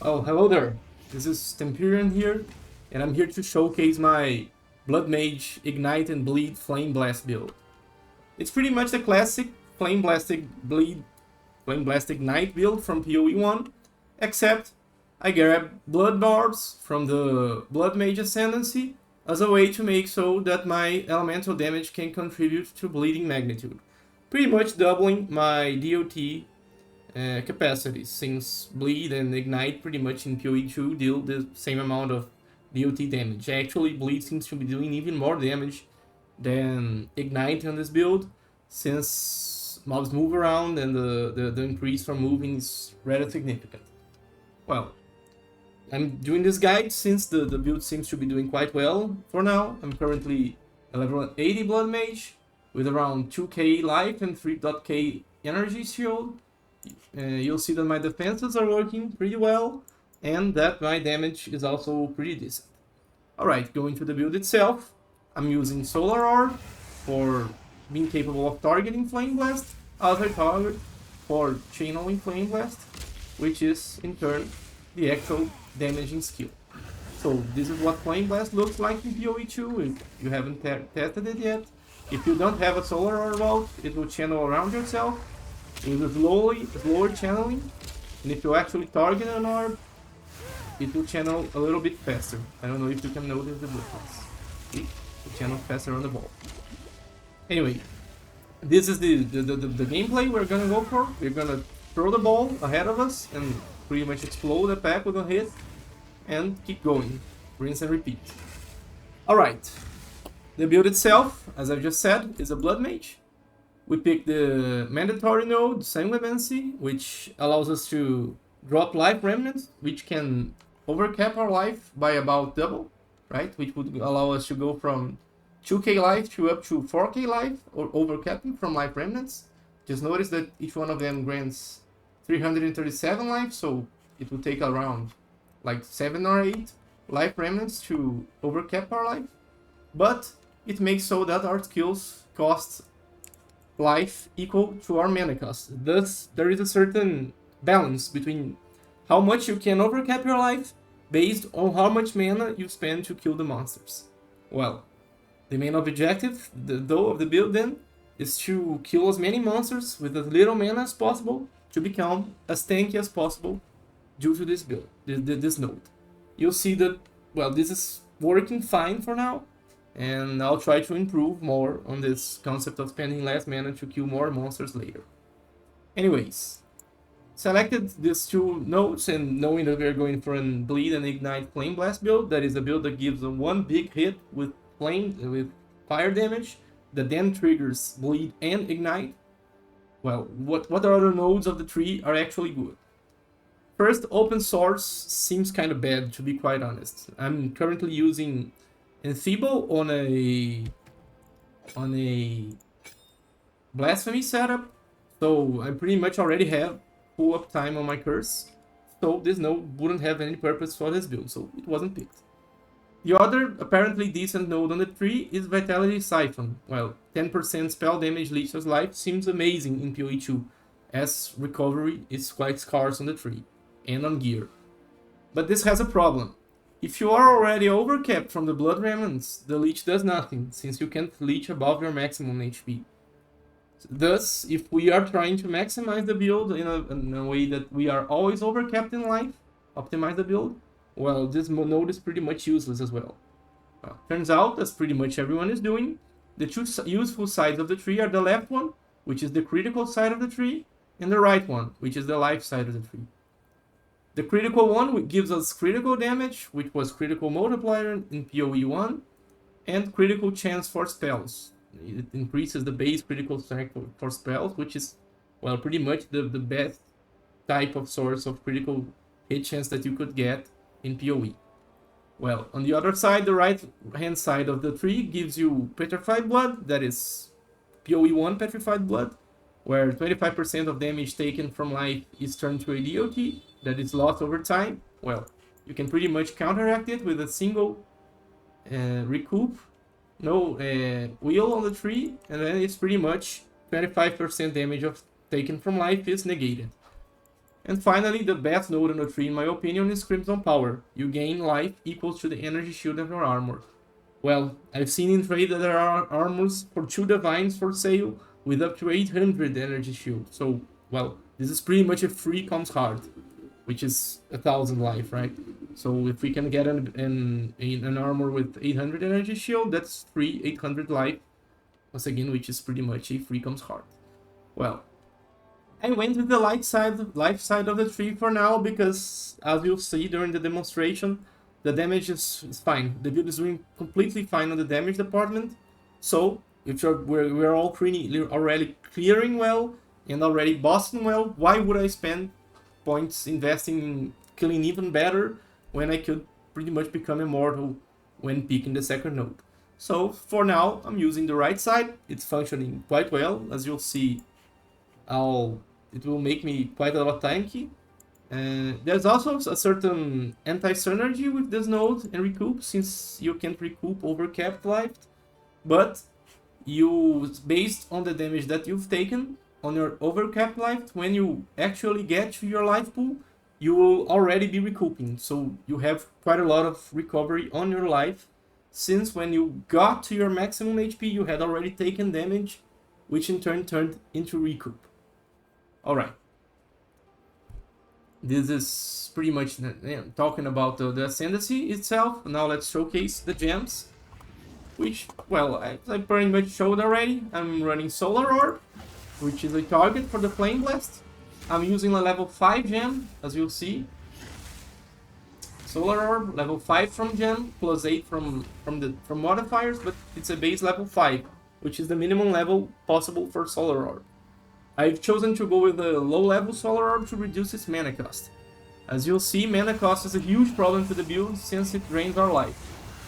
Oh, hello there. This is Temperian here, and I'm here to showcase my Bloodmage Ignite and Bleed Flameblast build. It's pretty much the classic Flameblast Bleed Flameblast Ignite build from POE1, except I grab Blood Barbs from the Bloodmage ascendancy as a way to make so that my elemental damage can contribute to bleeding magnitude, pretty much doubling my DOT capacities, since Bleed and Ignite pretty much in POE2 deal the same amount of DOT damage. Actually, Bleed seems to be doing even more damage than Ignite on this build, since mobs move around and the increase from moving is rather significant. Well, I'm doing this guide since the build seems to be doing quite well for now. I'm currently a level 80 Blood Mage with around 2k life and 3.k energy shield. You'll see that my defenses are working pretty well and that my damage is also pretty decent. Alright, going to the build itself, I'm using Solar Orb for being capable of targeting Flameblast, other target for channeling Flameblast, which is in turn the actual damaging skill. So this is what Flameblast looks like in POE2 if you haven't tested it yet. If you don't have a Solar Orb out, it will channel around yourself with slower channeling, and if you actually target an orb, it will channel a little bit faster. I don't know if you can notice the difference. See? It channels faster on the ball. Anyway, this is the gameplay we're gonna go for. We're gonna throw the ball ahead of us and pretty much explode the pack with a hit and keep going. Rinse and repeat. Alright, the build itself, as I've just said, is a Blood Mage. We pick the mandatory node, ascendancy, which allows us to drop life remnants, which can overcap our life by about double, right? Which would allow us to go from 2k life to up to 4k life, or overcapping from life remnants. Just notice that each one of them grants 337 life, so it will take around like 7 or 8 life remnants to overcap our life. But it makes so that our skills cost life equal to our mana cost. Thus, there is a certain balance between how much you can overcap your life based on how much mana you spend to kill the monsters. Well, the main objective, though, of the build then is to kill as many monsters with as little mana as possible to become as tanky as possible due to this build, this node. You'll see that, well, this is working fine for now, and I'll try to improve more on this concept of spending less mana to kill more monsters later. Anyways, selected these two nodes and knowing that we're going for a Bleed and Ignite Flameblast build, that is a build that gives one big hit with fire damage that then triggers Bleed and Ignite. Well, what other nodes of the tree are actually good? First, open source seems kind of bad, to be quite honest. I'm currently using Enfeeble on a Blasphemy setup, so I pretty much already have full uptime on my curse, so this node wouldn't have any purpose for this build, so it wasn't picked. The other apparently decent node on the tree is Vitality Siphon. Well, 10% spell damage leeches life seems amazing in POE2, as recovery is quite scarce on the tree and on gear. But this has a problem. If you are already overcapped from the blood remnants, the leech does nothing, since you can't leech above your maximum HP. Thus, if we are trying to maximize the build in a way that we are always overcapped in life, optimize the build, well, this node is pretty much useless as well. Turns out, as pretty much everyone is doing, the two useful sides of the tree are the left one, which is the critical side of the tree, and the right one, which is the life side of the tree. The critical one gives us critical damage, which was critical multiplier in POE1, and critical chance for spells. It increases the base critical strength for spells, which is, well, pretty much the best type of source of critical hit chance that you could get in POE. Well, on the other side, the right hand side of the tree gives you Petrified Blood, that is POE1 Petrified Blood, where 25% of damage taken from life is turned to a DOT that is lost over time. Well, you can pretty much counteract it with a single recoup, no wheel on the tree, and then it's pretty much 25% damage taken from life is negated. And finally, the best node on the tree, in my opinion, is Crimson Power. You gain life equals to the energy shield of your armor. Well, I've seen in trade that there are armors for 2 divines for sale with up to 800 energy shield. So, well, this is pretty much a free comms card, which is 1000 life, right? So if we can get an armor with 800 energy shield, that's free 800 life, once again, which is pretty much a free comms card. Well, I went with the life side of the tree for now because, as you'll see during the demonstration, the damage is fine. The build is doing completely fine on the damage department. So, if we're all already clearing well and already bossing well, why would I spend points investing in killing even better when I could pretty much become immortal when picking the second node? So, for now, I'm using the right side. It's functioning quite well. As you'll see, it will make me quite a lot tanky. There's also a certain anti-synergy with this node and recoup, since you can't recoup overcapped life, but based on the damage that you've taken on your overcapped life, when you actually get to your life pool, you will already be recouping, so you have quite a lot of recovery on your life, since when you got to your maximum HP, you had already taken damage, which in turn turned into recoup. Alright. This is pretty much talking about the ascendancy itself. Now let's showcase the gems, which, well, I pretty much showed already. I'm running Solar Orb, which is a target for the Flameblast. I'm using a level 5 gem, as you'll see. Solar Orb, level 5 from gem, plus 8 from modifiers, but it's a base level 5, which is the minimum level possible for Solar Orb. I've chosen to go with a low-level Solar Orb to reduce its mana cost. As you'll see, mana cost is a huge problem to the build since it drains our life.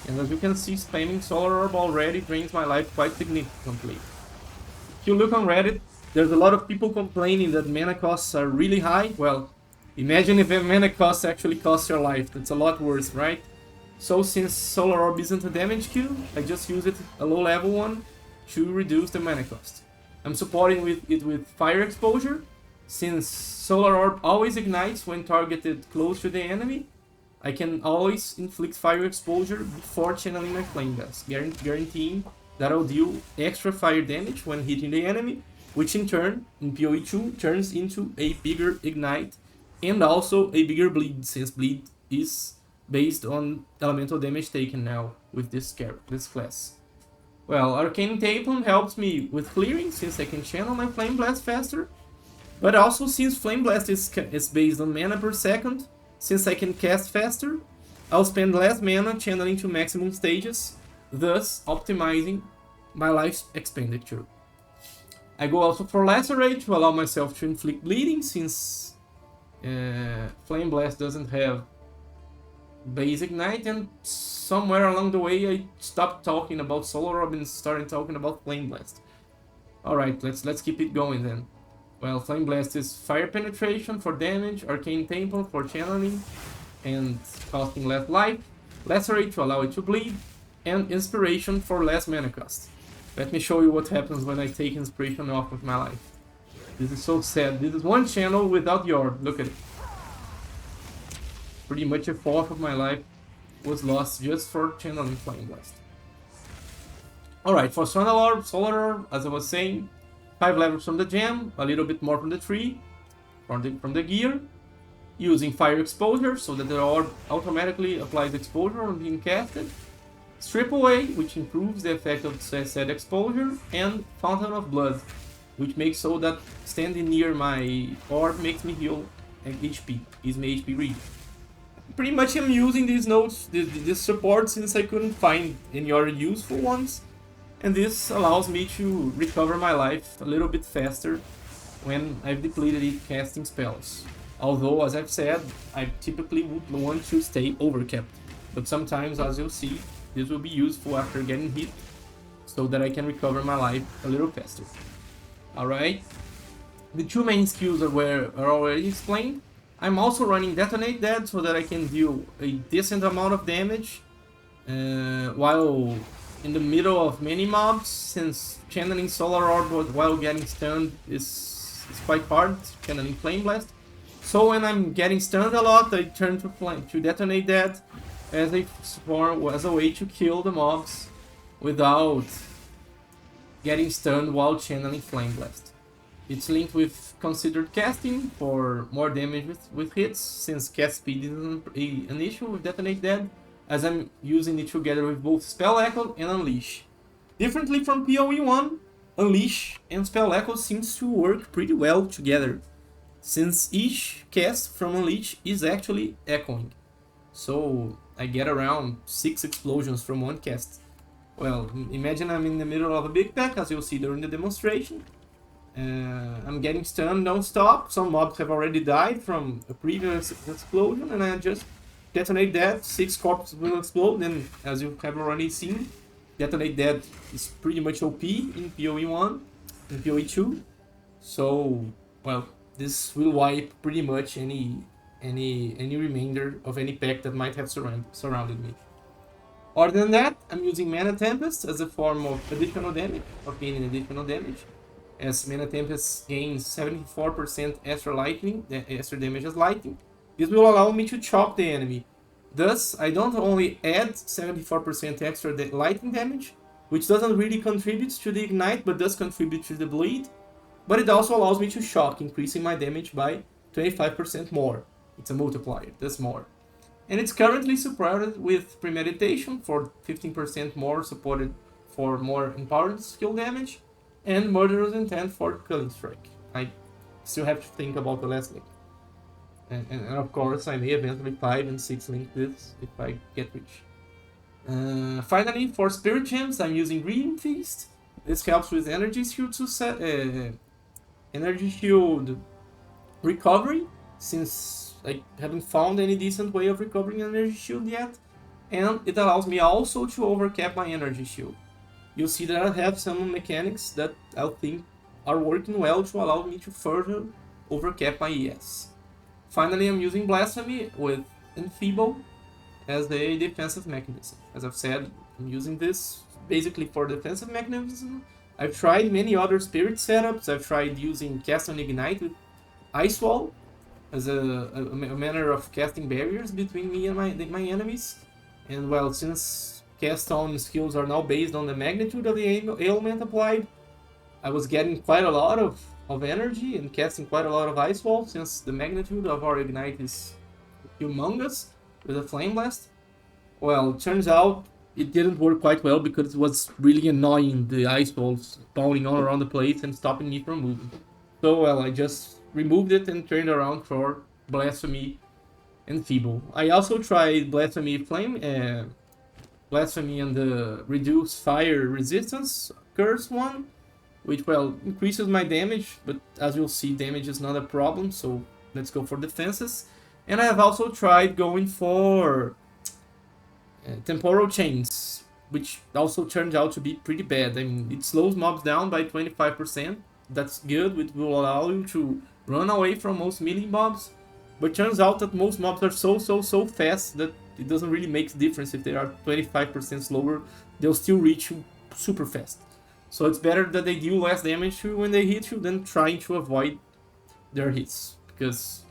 And as you can see, spamming Solar Orb already drains my life quite significantly. If you look on Reddit, there's a lot of people complaining that mana costs are really high. Well, imagine if a mana cost actually costs your life. That's a lot worse, right? So since Solar Orb isn't a damage Q, I just use it a low-level one to reduce the mana cost. I'm supporting it with Fire Exposure, since Solar Orb always ignites when targeted close to the enemy. I can always inflict Fire Exposure before channeling my Flameblast, guaranteeing that I'll deal extra fire damage when hitting the enemy, which in turn, in POE2, turns into a bigger Ignite and also a bigger Bleed, since Bleed is based on elemental damage taken now with this class. Well, Arcane Tapeworm helps me with clearing, since I can channel my Flameblast faster, but also since Flameblast is based on mana per second, since I can cast faster, I'll spend less mana channeling to maximum stages, thus optimizing my life expenditure. I go also for Lacerate to allow myself to inflict bleeding, since Flameblast doesn't have base Ignite, and somewhere along the way I stopped talking about Solar Orb and started talking about Flameblast. Alright, let's keep it going then. Well, Flameblast is Fire Penetration for damage, Arcane Tapeworm for channeling and costing less life, Lacerate to allow it to bleed, and Inspiration for less mana cost. Let me show you what happens when I take Inspiration off of my life. This is so sad. This is one channel without the orb, look at it. Pretty much a fourth of my life was lost just for channeling Flameblast. Alright, for Solar Orb, as I was saying, 5 levels from the gem, a little bit more from the tree, from the gear, using Fire Exposure so that the orb automatically applies exposure on being casted, Strip Away, which improves the effect of said exposure, and Fountain of Blood, which makes so that standing near my orb makes me heal HP, is my HP read. Pretty much I'm using these nodes, this support, since I couldn't find any other useful ones, and this allows me to recover my life a little bit faster when I've depleted it casting spells. Although, as I've said, I typically would want to stay overcapped, but sometimes, as you'll see, this will be useful after getting hit, so that I can recover my life a little faster. Alright, the two main skills are already explained. I'm also running Detonate Dead so that I can deal a decent amount of damage while in the middle of many mobs, since channeling Solar Orb while getting stunned is quite hard, channeling Flameblast. So when I'm getting stunned a lot, I turn to flame to detonate that as a way to kill the mobs without getting stunned while channeling Flameblast. It's linked with considered casting for more damage with hits, since cast speed isn't an issue with Detonate Dead, as I'm using it together with both Spell Echo and Unleash. Differently from POE1, Unleash and Spell Echo seems to work pretty well together, since each cast from Unleash is actually echoing. So I get around 6 explosions from one cast. Well, imagine I'm in the middle of a big pack, as you'll see during the demonstration. I'm getting stunned non-stop. Some mobs have already died from a previous explosion, and I just detonate that. 6 corpses will explode, and as you have already seen, detonate that is pretty much OP in POE1 and POE2. So, well, this will wipe pretty much any remainder of any pack that might have surrounded me. Other than that, I'm using Mana Tempest as a form of additional damage, of gaining additional damage, as Mana Tempest gains 74% extra damage as lightning. This will allow me to chop the enemy. Thus, I don't only add 74% extra lightning damage, which doesn't really contribute to the ignite, but does contribute to the bleed, but it also allows me to shock, increasing my damage by 25% more. It's a multiplier, that's more. And it's currently supported with Premeditation for 15% more, supported for more empowered skill damage, and Murderous Intent for Culling Strike. I still have to think about the last link. And of course, I may eventually 5 and 6 link this if I get rich. Finally, for Spirit Gems, I'm using Green Feast. This helps with Energy Shield recovery, since I haven't found any decent way of recovering Energy Shield yet. And it allows me also to overcap my Energy Shield. You'll see that I have some mechanics that I think are working well to allow me to further overcap my ES. Finally, I'm using Blasphemy with Enfeeble as a defensive mechanism. As I've said, I'm using this basically for defensive mechanism. I've tried many other spirit setups. I've tried using Cast on Ignite with Ice Wall as a manner of casting barriers between me and my enemies. And well, since cast on skills are now based on the magnitude of the ailment applied, I was getting quite a lot of energy and casting quite a lot of Ice Wall, since the magnitude of our Ignite is humongous with a Flameblast. Well, it turns out it didn't work quite well because it was really annoying, the Ice Walls spawning all around the place and stopping me from moving. So, well, I just removed it and turned around for Blasphemy and Feeble. I also tried Blasphemy Blasphemy and the Reduce Fire Resistance Curse one, which, well, increases my damage, but as you'll see, damage is not a problem, so let's go for defenses. And I have also tried going for Temporal Chains, which also turned out to be pretty bad. I mean, it slows mobs down by 25%. That's good, which will allow you to run away from most melee mobs. But turns out that most mobs are so fast that it doesn't really make a difference if they are 25% slower. They'll still reach you super fast. So it's better that they deal less damage to you when they hit you than trying to avoid their hits. Because,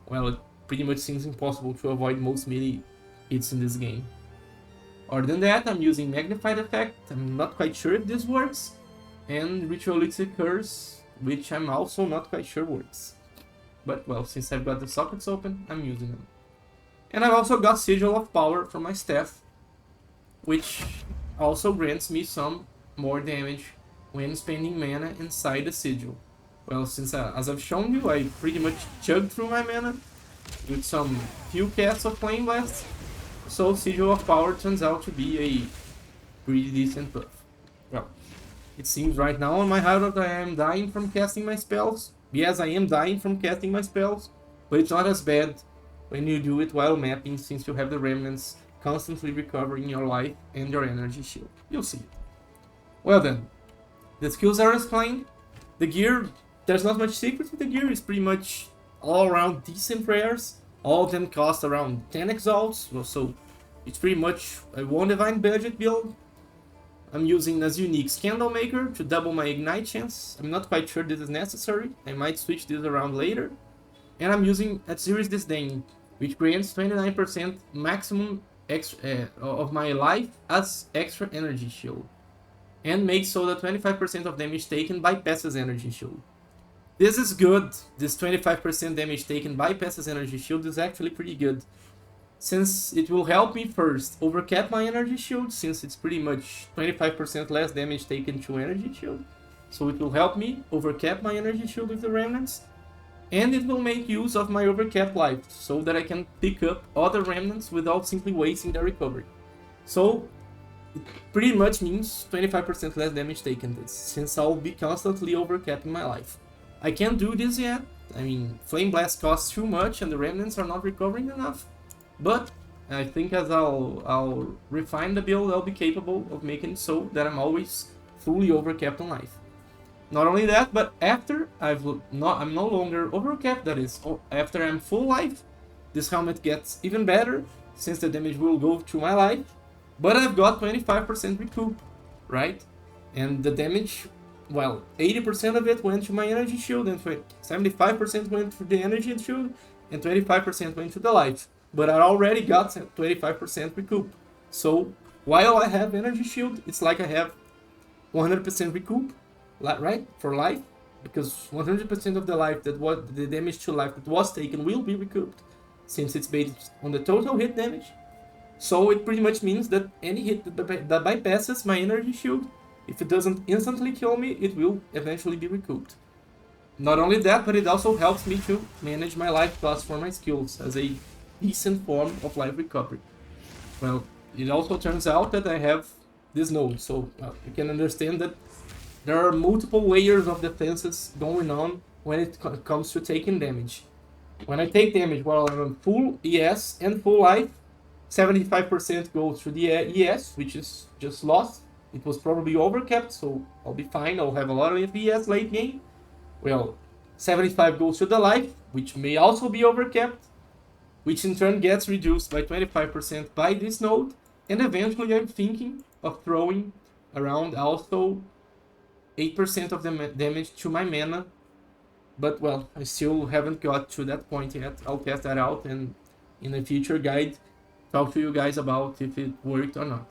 well, it pretty much seems impossible to avoid most melee hits in this game. Other than that, I'm using Magnified Effect. I'm not quite sure if this works. And Ritualistic Curse, which I'm also not quite sure works. But, well, since I've got the sockets open, I'm using them. And I've also got Sigil of Power from my staff, which also grants me some more damage when spending mana inside the Sigil. Well, since as I've shown you, I pretty much chugged through my mana with some few casts of Flameblast, so Sigil of Power turns out to be a pretty decent buff. Well, it seems right now on my hideout I am dying from casting my spells. Yes, I am dying from casting my spells, but it's not as bad when you do it while mapping, since you have the remnants constantly recovering your life and your energy shield. You'll see it. Well then, the skills are explained. The gear, there's not much secret with the gear. It's pretty much all around decent rares. All of them cost around 10 exalts, so it's pretty much a one divine budget build. I'm using as unique Candlemaker to double my ignite chance. I'm not quite sure this is necessary. I might switch this around later. and I'm using a Series Disdain, which grants 29% maximum of my life as extra energy shield, and makes so that 25% of damage taken bypasses energy shield. This is good. This 25% damage taken bypasses energy shield is actually pretty good, since it will help me first overcap my energy shield, since it's pretty much 25% less damage taken to energy shield. So it will help me overcap my energy shield with the remnants, and it will make use of my overcap life, so that I can pick up other remnants without simply wasting the recovery. So it pretty much means 25% less damage taken, since I'll be constantly overcapping my life. I can't do this yet. I mean, Flameblast costs too much and the remnants are not recovering enough. But I think as I'll refine the build, I'll be capable of making it so that I'm always fully overcapped on life. Not only that, but after I'm no longer overcapped, that is, after I'm full life, this helmet gets even better, since the damage will go to my life, but I've got 25% recoup, right? And the damage, well, 80% of it went to my energy shield, and 75% went to the energy shield, and 25% went to the life. But I already got 25% recoup. So while I have energy shield, it's like I have 100% recoup, right, for life, because 100% of the life that was the damage to life that was taken will be recouped, since it's based on the total hit damage. So it pretty much means that any hit that bypasses my energy shield, if it doesn't instantly kill me, it will eventually be recouped. Not only that, but it also helps me to manage my life cost for my skills as a decent form of life recovery. Well, it also turns out that I have this node, so you can understand that there are multiple layers of defenses going on when it comes to taking damage. When I take damage while I'm on full ES and full life, 75% goes to the ES, which is just lost. It was probably overcapped, so I'll be fine. I'll have a lot of ES late game. Well, 75 goes to the life, which may also be overcapped, which in turn gets reduced by 25% by this node, and eventually I'm thinking of throwing around also 8% of the damage to my mana, but well, I still haven't got to that point yet. I'll test that out and in a future guide talk to you guys about if it worked or not.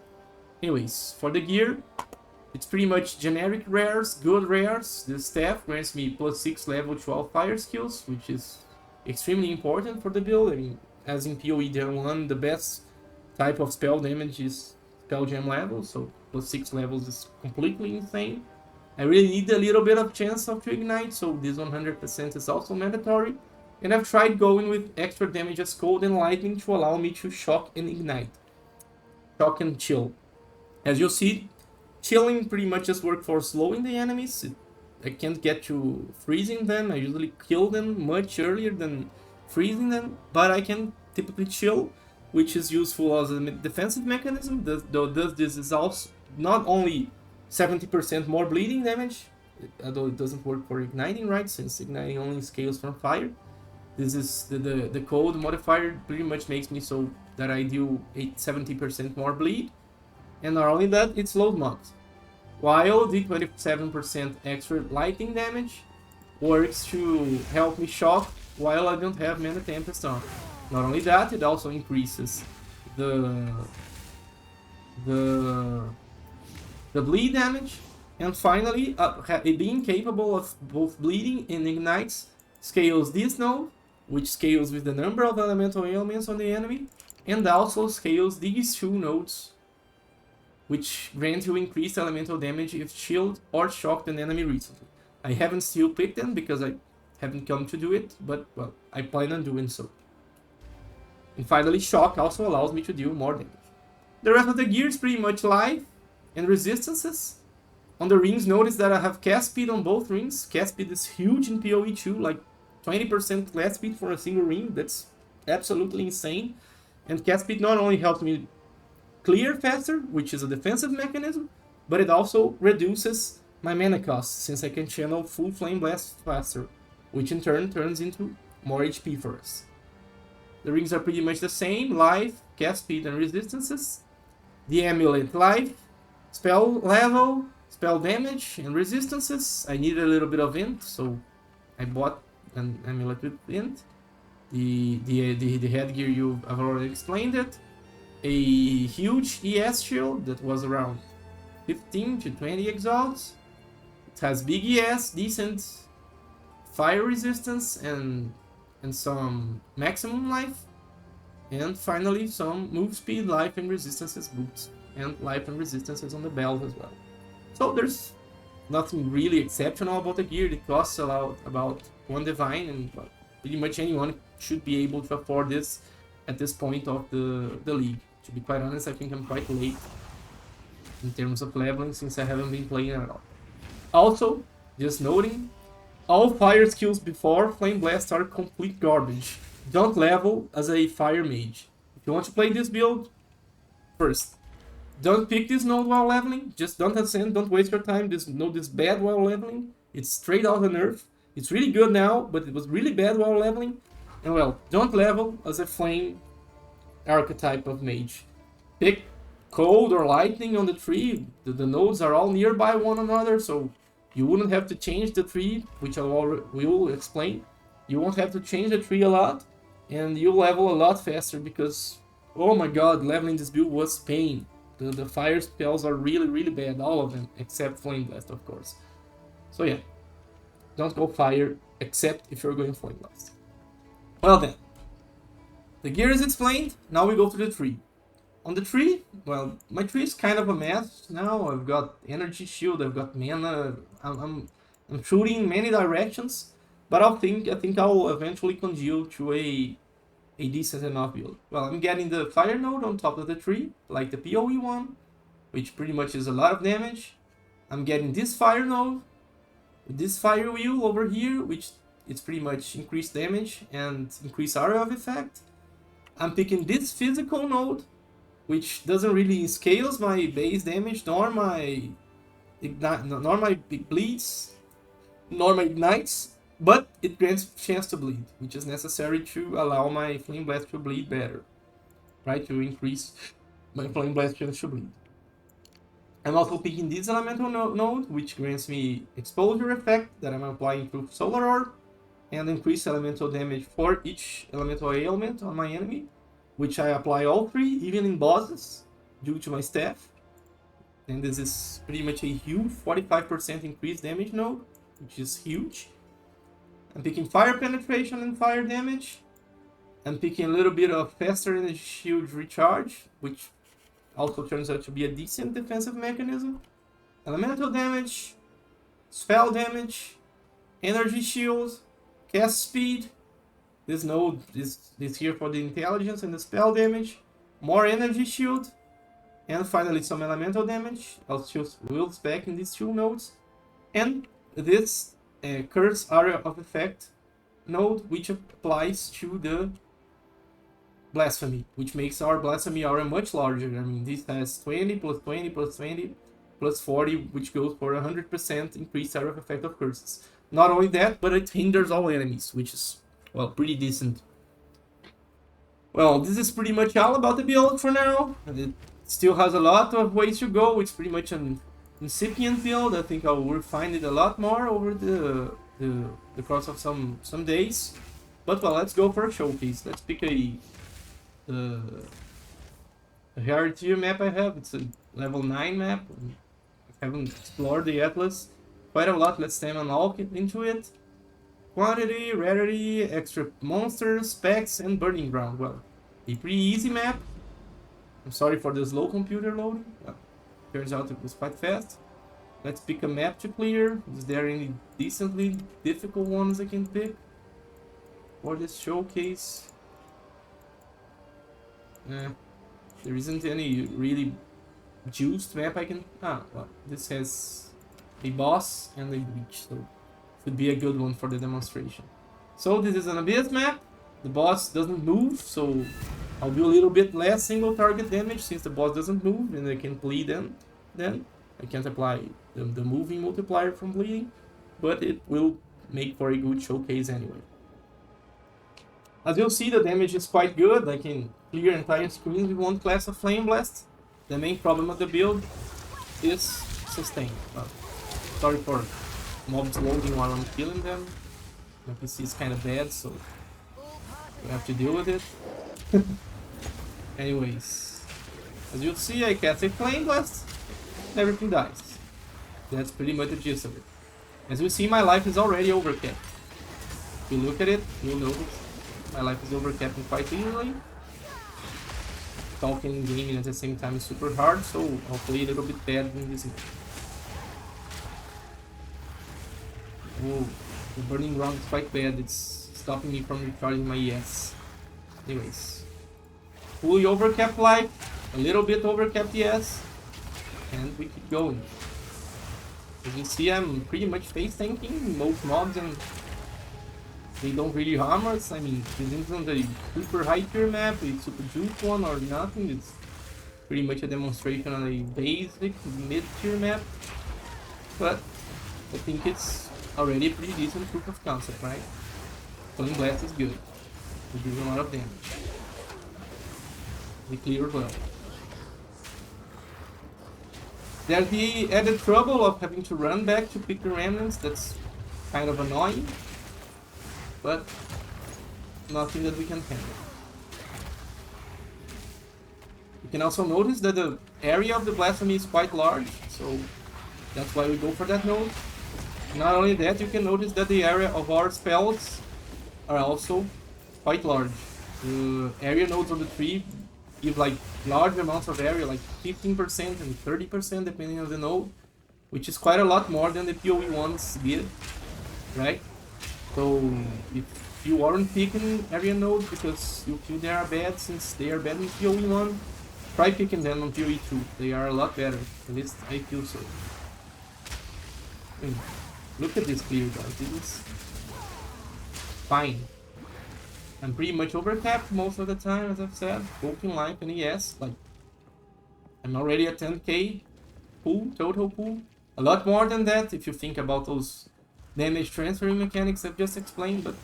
Anyways, for the gear, it's pretty much generic rares, good rares. The staff grants me plus 6 level 12 fire skills, which is extremely important for the build. I mean, as in POE 1, the best type of spell damage is spell gem level, so plus 6 levels is completely insane. I really need a little bit of chance of to ignite, so this 100% is also mandatory. And I've tried going with extra damage as cold and lightning to allow me to shock and ignite. Shock and chill. As you'll see, chilling pretty much just works for slowing the enemies. I can't get to freezing them. I usually kill them much earlier than freezing them, but I can typically chill, which is useful as a defensive mechanism. Though this is also not only 70% more bleeding damage, although it doesn't work for igniting, right, since igniting only scales from fire. This is the cold modifier pretty much makes me so that I do 70% more bleed, and not only that, it slows mobs. While the 27% extra lightning damage works to help me shock while I don't have Mana Tempest on. Not only that, it also increases the bleed damage, and finally, being capable of both bleeding and ignites scales this node, which scales with the number of elemental ailments on the enemy, and also scales these two nodes, which grant you increased elemental damage if chilled or shocked an enemy recently. I haven't still picked them because I haven't come to do it, but well, I plan on doing so. And finally, shock also allows me to deal more damage. The rest of the gear is pretty much life and resistances. On the rings, notice that I have cast speed on both rings. Cast speed is huge in POE2, like 20% cast speed for a single ring. That's absolutely insane. And cast speed not only helps me clear faster, which is a defensive mechanism, but it also reduces my mana cost, since I can channel full Flameblast faster, which in turn turns into more HP for us. The rings are pretty much the same: life, cast speed, and resistances. The amulet: life, spell level, spell damage, and resistances. I need a little bit of int, so I bought an amulet with int. the headgear I've already explained it. A huge ES shield that was around 15 to 20 exalts. It has big ES, decent fire resistance, and some maximum life. And finally, some move speed, life, and resistances boots, and life and resistances on the belt as well. So there's nothing really exceptional about the gear. It costs about 1 divine, and well, pretty much anyone should be able to afford this at this point of the league. To be quite honest, I think I'm quite late in terms of leveling since I haven't been playing at all. Also, just noting, all fire skills before Flameblast are complete garbage. Don't level as a fire mage. If you want to play this build, first, don't pick this node while leveling. Just don't ascend, don't waste your time. This node is bad while leveling. It's straight out of the nerf. It's really good now, but it was really bad while leveling. And well, don't level as a flame archetype of mage. Pick cold or lightning on the tree. The nodes are all nearby one another, so you wouldn't have to change the tree, which we will explain. You won't have to change the tree a lot, and you'll level a lot faster because, oh my god, leveling this build was pain. The fire spells are really, really bad, all of them, except Flameblast, of course. So yeah, don't go fire, except if you're going Flameblast. Well then, the gear is explained, now we go to the tree. On the tree, well, my tree is kind of a mess now. I've got energy shield, I've got mana, I'm shooting in many directions, but I think I'll eventually congeal to a decent enough build. Well, I'm getting the fire node on top of the tree, like the POE1, which pretty much is a lot of damage. I'm getting this fire node, with this fire wheel over here, which it's pretty much increased damage and increased area of effect. I'm picking this physical node, which doesn't really scales my base damage, nor my bleeds, nor my ignites, but it grants chance to bleed, which is necessary to allow my Flameblast to bleed better, right? To increase my Flameblast chance to bleed. I'm also picking this elemental node, which grants me exposure effect that I'm applying through Solar Orb, and increase elemental damage for each elemental ailment on my enemy, which I apply all 3, even in bosses, due to my staff. And this is pretty much a huge 45% increased damage node, which is huge. I'm picking fire penetration and fire damage. I'm picking a little bit of faster energy shield recharge, which also turns out to be a decent defensive mechanism. Elemental damage, spell damage, energy shield, cast speed. This node is here for the intelligence and the spell damage, more energy shield, and finally some elemental damage. I'll choose will spec in these 2 nodes. And this curse area of effect node, which applies to the blasphemy, which makes our blasphemy area much larger. I mean, this has 20 plus 20 plus 20 plus 40, which goes for 100% increased area of effect of curses. Not only that, but it hinders all enemies, which is, well, pretty decent. Well, this is pretty much all about the build for now. It still has a lot of ways to go. It's pretty much an incipient build. I think I'll refine it a lot more over the course of some days. But well, let's go for a showcase. Let's pick a rarity map I have. It's a level 9 map. I haven't explored the Atlas quite a lot. Let's time and all into it. Quantity, rarity, extra monsters, specs, and burning ground. Well, a pretty easy map. I'm sorry for the slow computer loading. Well, turns out it was quite fast. Let's pick a map to clear. Is there any decently difficult ones I can pick for this showcase? There isn't any really juiced map I can... well, this has a boss and a breach, so would be a good one for the demonstration. So this is an Abyss map. The boss doesn't move, so I'll do a little bit less single target damage since the boss doesn't move and I can bleed then. I can't apply the moving multiplier from bleeding, but it will make for a good showcase anyway. As you'll see, the damage is quite good. I can clear entire screens with 1 class of Flameblast. The main problem of the build is sustain. Sorry for mobs loading while I'm killing them. My PC is kind of bad, so We have to deal with it. Anyways, as you'll see, I cast a Flameblast, and everything dies. That's pretty much the gist of it. As you see, my life is already overcapped. If you look at it, you'll notice my life is overcapped quite easily. Talking and gaming at the same time is super hard, so I'll play a little bit bad in this match. Oh, the burning ground is quite bad. It's stopping me from recharging my ES. Anyways, fully overcapped life, a little bit overcapped ES, and we keep going. As you see, I'm pretty much face tanking most mobs, and they don't really harm us. I mean, this isn't a super high tier map, a super juke one or nothing. It's pretty much a demonstration on a basic mid tier map, but I think it's already a pretty decent proof of concept, right? Flameblast is good. It deals a lot of damage. We clear well. There's the added trouble of having to run back to pick the remnants. That's kind of annoying, but nothing that we can handle. You can also notice that the area of the blasphemy is quite large, so that's why we go for that node. Not only that, you can notice that the area of our spells are also quite large. The area nodes of the tree give like large amounts of area, like 15% and 30% depending on the node, which is quite a lot more than the POE ones did, right? So if you aren't picking area nodes because you feel they are bad since they are bad in POE 1, try picking them on POE 2. They are a lot better, at least I feel so. Look at this clear, guys. This is fine. I'm pretty much overcapped most of the time, as I've said, both in life and ES. Like, I'm already at 10k pool, total pool. A lot more than that if you think about those damage transferring mechanics I've just explained, but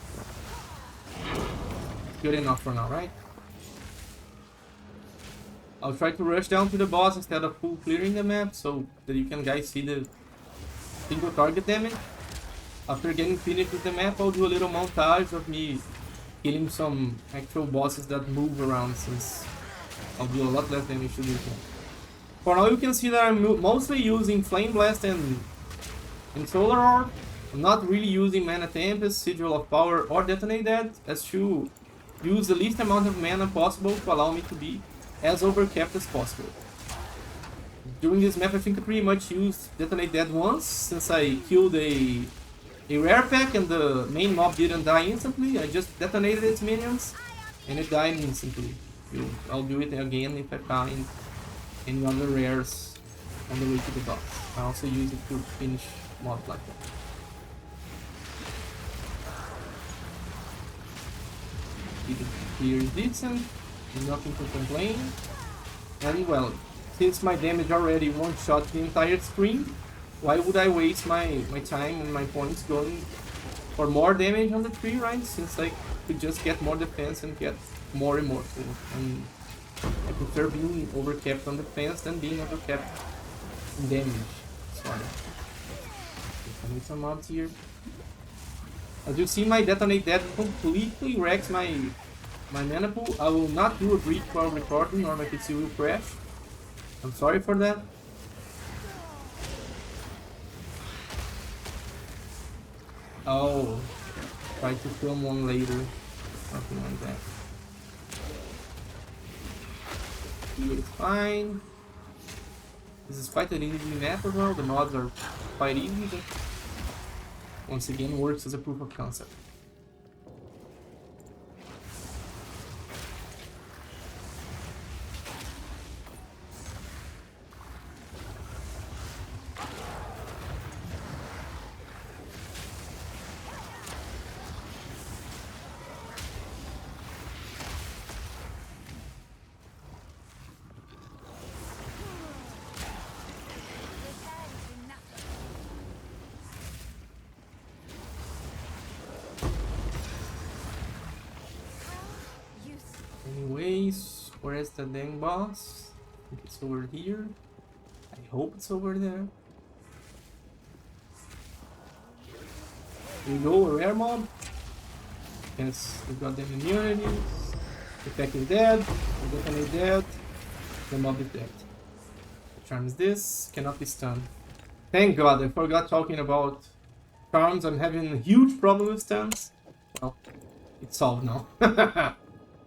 good enough for now, right? I'll try to rush down to the boss instead of full clearing the map so that you can guys see the single target damage. After getting finished with the map, I'll do a little montage of me killing some actual bosses that move around, since I'll do a lot less damage to do that. For now, you can see that I'm mostly using Flameblast and Solar Orb. I'm not really using Mana Tempest, Sigil of Power, or Detonate That, as to use the least amount of mana possible to allow me to be as overcapped as possible. During this map, I think I pretty much used Detonate That once, since I killed a rare pack and the main mob didn't die instantly. I just detonated its minions and it died instantly. I'll do it again if I find any other rares on the way to the boss. I also use it to finish mobs like that. Here is decent, nothing to complain. And well, since my damage already one-shot the entire screen, why would I waste my time and my points going for more damage on the tree, right? Since I could just get more defense and get more immortal. And I prefer being overcapped on defense than being overcapped in damage. Sorry. I need some mobs here. As you see, my Detonate That completely wrecks my mana pool. I will not do a breach while recording or my PC will crash. I'm sorry for that. Oh, try to film one later, something like that. Here is fine. This is quite an easy map as well. The mods are quite easy, but once again works as a proof of concept. Anyways, where is the dang boss? I think it's over here. I hope it's over there. Here we go, a rare mob. Yes, we got them immunities. The pack is dead. The weapon is dead. The mob is dead. The charm is this. Cannot be stunned. Thank God, I forgot talking about charms. I'm having a huge problem with stuns. Well, it's solved now.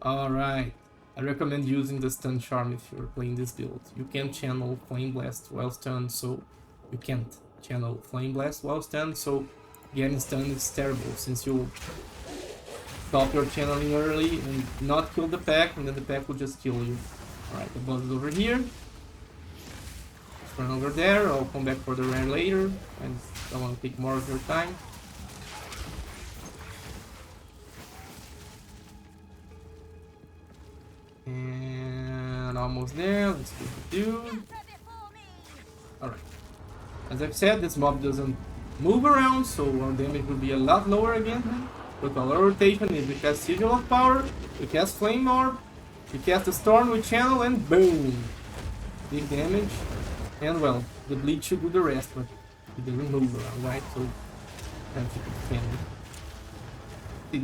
Alright. I recommend using the stun charm if you're playing this build. You can channel Flameblast while stunned, so you can't channel Flameblast while stunned, so getting stunned is terrible since you stop your channeling early and not kill the pack, and then the pack will just kill you. Alright, the boss is over here. Just run over there, I'll come back for the rare later, and don't want to take more of your time. And almost there, let's get the dude. Alright. As I've said, this mob doesn't move around, so our damage will be a lot lower again. With our rotation, if we cast Sigil of Power, we cast Flame Orb, we cast a Storm with Channel, and boom! Big damage. And well, the bleed should do the rest, but it doesn't move around, right? So that's it.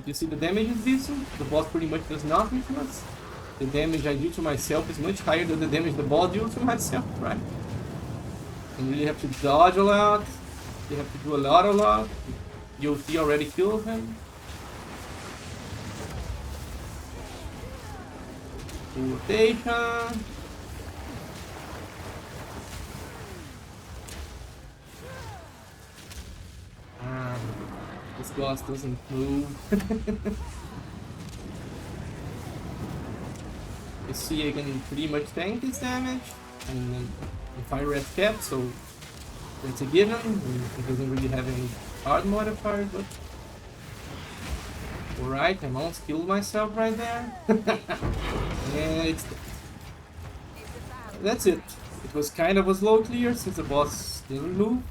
You see the damage is decent? The boss pretty much does nothing to us. The damage I do to myself is much higher than the damage the boss deals to myself, right? You really have to dodge a lot. You have to do a lot. POE2 already killed him. Rotation. This boss doesn't move. You see, I can pretty much tank this damage, and then if I red cap, so it's a given. It doesn't really have any hard modifiers, but alright, I almost killed myself right there. And that's it. It was kind of a slow clear since the boss didn't move.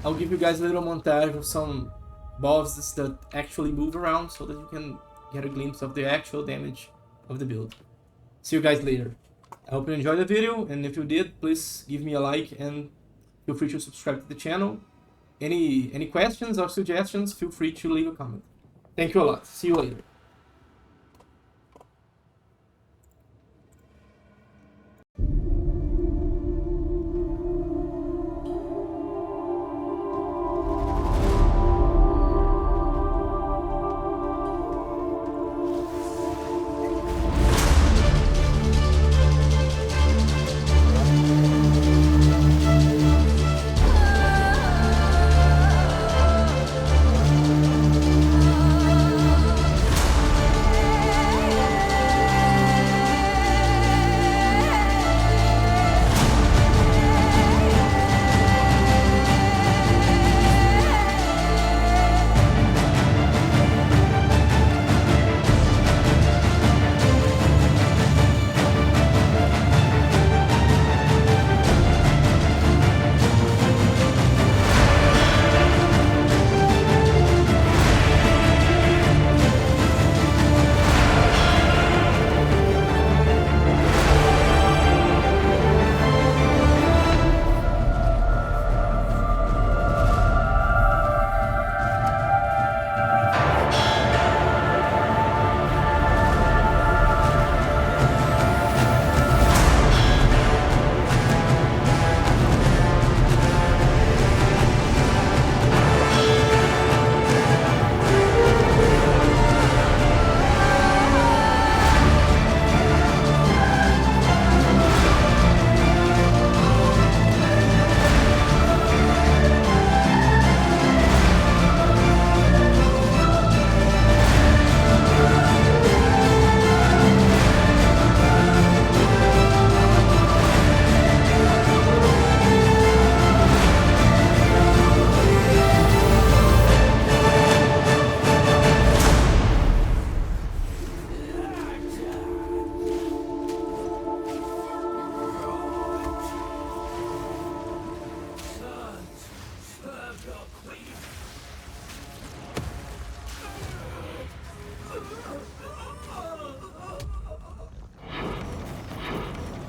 I'll give you guys a little montage of some bosses that actually move around so that you can get a glimpse of the actual damage of the build. See you guys later. I hope you enjoyed the video, and if you did, please give me a like and feel free to subscribe to the channel. Any questions or suggestions, feel free to leave a comment. Thank you a lot. See you later.